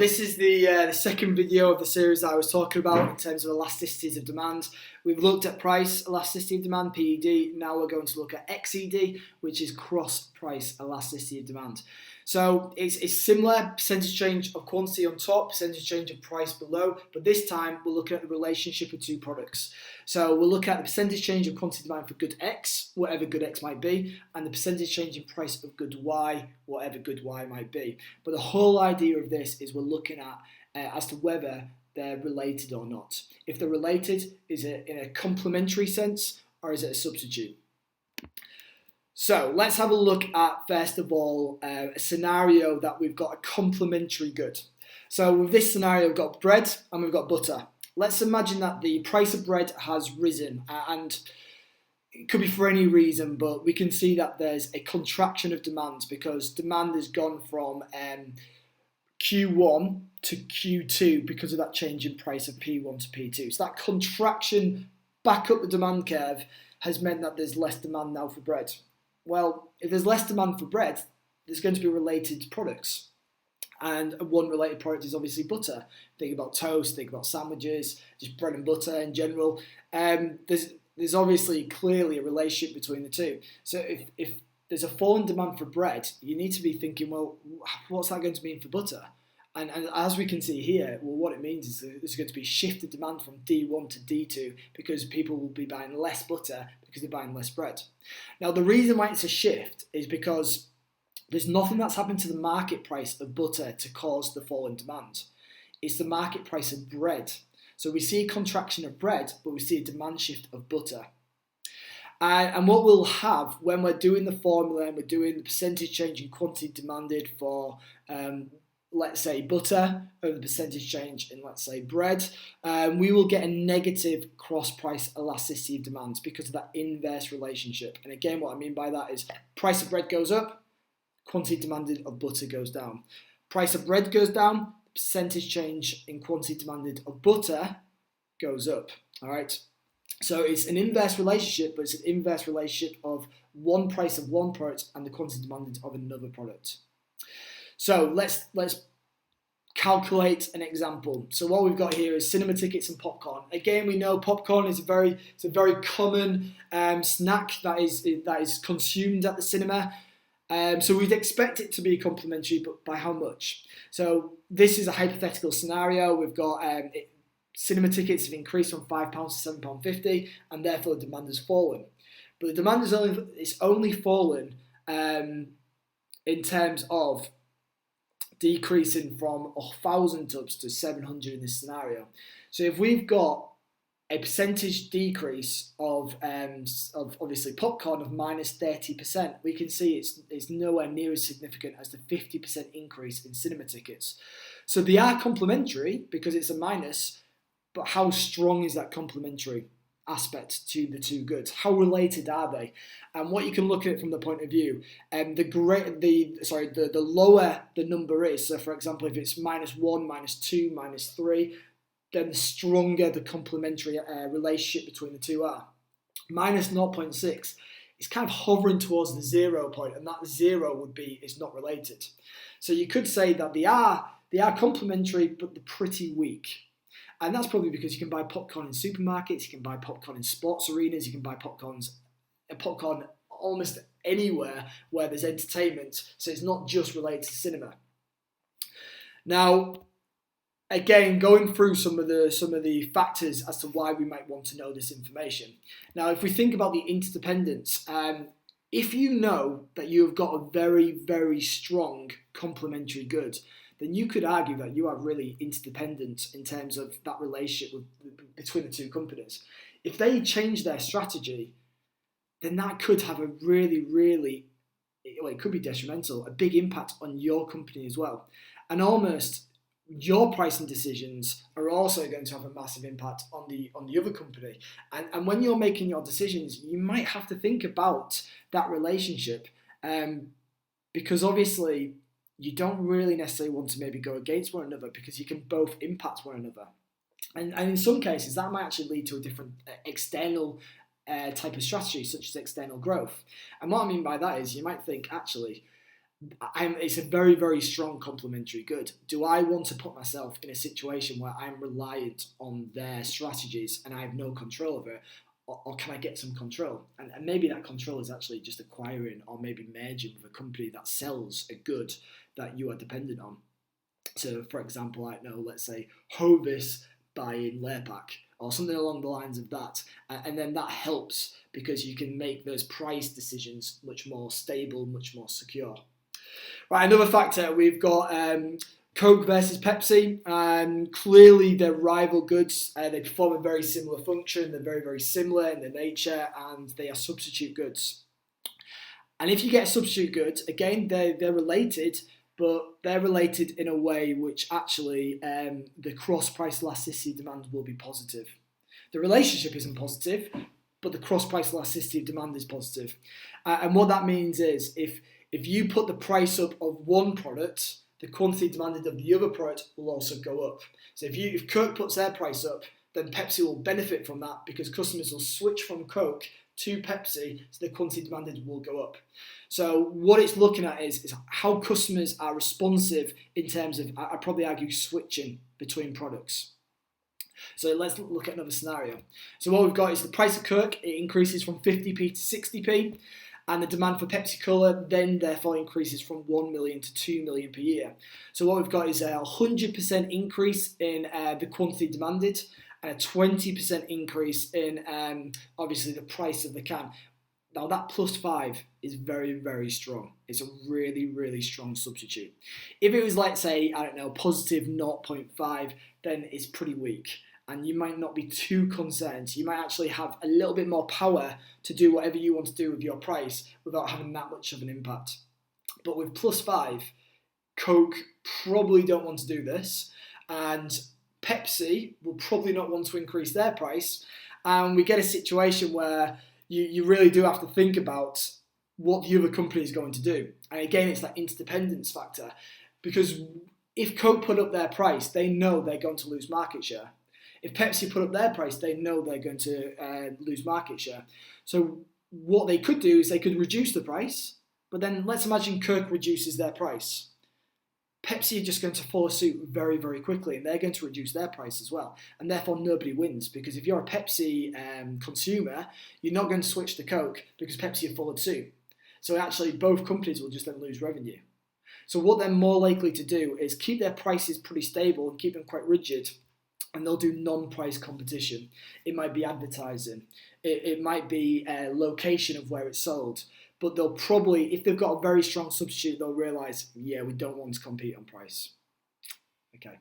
This is the second video of the series that I was talking about in terms of elasticities of demand. We've looked at price elasticity of demand, PED. Now we're going to look at XED, which is cross price elasticity of demand. So it's similar, percentage change of quantity on top, percentage change of price below, but this time we're looking at the relationship of two products. So we'll look at the percentage change of quantity demand for good X, whatever good X might be, and the percentage change in price of good Y, whatever good Y might be. But the whole idea of this is we're looking at as to whether they're related or not. If they're related, is it in a complementary sense or is it a substitute? So let's have a look at, first of all, a scenario that we've got a complementary good. So with this scenario, we've got bread and we've got butter. Let's imagine that the price of bread has risen, and it could be for any reason, but we can see that there's a contraction of demand because demand has gone from Q1 to Q2 because of that change in price of P1 to P2. So that contraction back up the demand curve has meant that there's less demand now for bread. Well, if there's less demand for bread, there's going to be related products. And one related product is obviously butter. Think about toast, think about sandwiches, just bread and butter in general. There's obviously clearly a relationship between the two. So if there's a fall in demand for bread, you need to be thinking, well, what's that going to mean for butter? And as we can see here, well, what it means is that there's going to be shifted demand from D1 to D2 because people will be buying less butter because they're buying less bread. Now, the reason why it's a shift is because there's nothing that's happened to the market price of butter to cause the fall in demand. It's the market price of bread. So we see a contraction of bread, but we see a demand shift of butter. And what we'll have when we're doing the formula and we're doing the percentage change in quantity demanded for let's say butter over the percentage change in, let's say, bread, we will get a negative cross-price elasticity of demands because of that inverse relationship. And again, what I mean by that is price of bread goes up, quantity demanded of butter goes down. Price of bread goes down, percentage change in quantity demanded of butter goes up, all right? So it's an inverse relationship, but it's an inverse relationship of one price of one product and the quantity demanded of another product. So let's calculate an example. So what we've got here is cinema tickets and popcorn. Again, we know popcorn is a very common snack that is consumed at the cinema. So we'd expect it to be complementary, but by how much? So this is a hypothetical scenario. We've got cinema tickets have increased from £5 to £7.50, and therefore the demand has fallen. But the demand is only fallen in terms of decreasing from 1,000 tubs to 700 in this scenario. So if we've got a percentage decrease of obviously popcorn of minus 30%, we can see it's nowhere near as significant as the 50% increase in cinema tickets. So they are complementary because it's a minus, but how strong is that complementary aspect to the two goods? How related are they? And what you can look at it from the point of view, the lower the number is. So, for example, if it's -1, -2, -3, then the stronger the complementary relationship between the two are. -0.6 is kind of hovering towards the 0 point, and that 0 is not related. So you could say that they are complementary, but they're pretty weak. And that's probably because you can buy popcorn in supermarkets, you can buy popcorn in sports arenas, you can buy popcorn almost anywhere where there's entertainment. So it's not just related to cinema. Now, again, going through some of the factors as to why we might want to know this information. Now, if we think about the interdependence, if you know that you have got a very, very strong complementary good, then you could argue that you are really interdependent in terms of that relationship between the two companies. If they change their strategy, then that could have a it could be detrimental, a big impact on your company as well. And almost your pricing decisions are also going to have a massive impact on the other company. And when you're making your decisions, you might have to think about that relationship because obviously you don't really necessarily want to maybe go against one another because you can both impact one another. And in some cases, that might actually lead to a different external type of strategy, such as external growth. And what I mean by that is you might think, actually, it's a very, very strong complementary good. Do I want to put myself in a situation where I'm reliant on their strategies and I have no control over it? Or can I get some control? And maybe that control is actually just acquiring or maybe merging with a company that sells a good that you are dependent on. So, for example, I know, let's say Hovis buying Learpack or something along the lines of that. And then that helps because you can make those price decisions much more stable, much more secure. Right, another factor, we've got Coke versus Pepsi. Clearly, they're rival goods. They perform a very similar function. They're very, very similar in their nature, and they are substitute goods. And if you get a substitute good, again, they're related, but they're related in a way which actually the cross-price elasticity demand will be positive. The relationship isn't positive, but the cross-price elasticity of demand is positive. And what that means is if you put the price up of one product, the quantity demanded of the other product will also go up. So if Coke puts their price up, then Pepsi will benefit from that because customers will switch from Coke to Pepsi, so the quantity demanded will go up. So what it's looking at is how customers are responsive in terms of, I'd probably argue, switching between products. So let's look at another scenario. So what we've got is the price of Coke, it increases from 50p to 60p. And the demand for Pepsi Cola then therefore increases from 1 million to 2 million per year. So what we've got is a 100% increase in the quantity demanded and a 20% increase in obviously the price of the can. Now that +5 is very, very strong. It's a really, really strong substitute. If it was like, say, I don't know, positive 0.5, then it's pretty weak. And you might not be too concerned. You might actually have a little bit more power to do whatever you want to do with your price without having that much of an impact. But with +5, Coke probably don't want to do this, and Pepsi will probably not want to increase their price. And we get a situation where you really do have to think about what the other company is going to do. And again, it's that interdependence factor. Because if Coke put up their price, they know they're going to lose market share. If Pepsi put up their price, they know they're going to lose market share. So what they could do is they could reduce the price, but then let's imagine Coke reduces their price. Pepsi are just going to follow suit very, very quickly, and they're going to reduce their price as well. And therefore, nobody wins, because if you're a Pepsi consumer, you're not going to switch to Coke because Pepsi have followed suit. So actually, both companies will just then lose revenue. So what they're more likely to do is keep their prices pretty stable and keep them quite rigid, and they'll do non-price competition. It might be advertising. It might be a location of where it's sold. But they'll probably, if they've got a very strong substitute, they'll realise, yeah, we don't want to compete on price. Okay.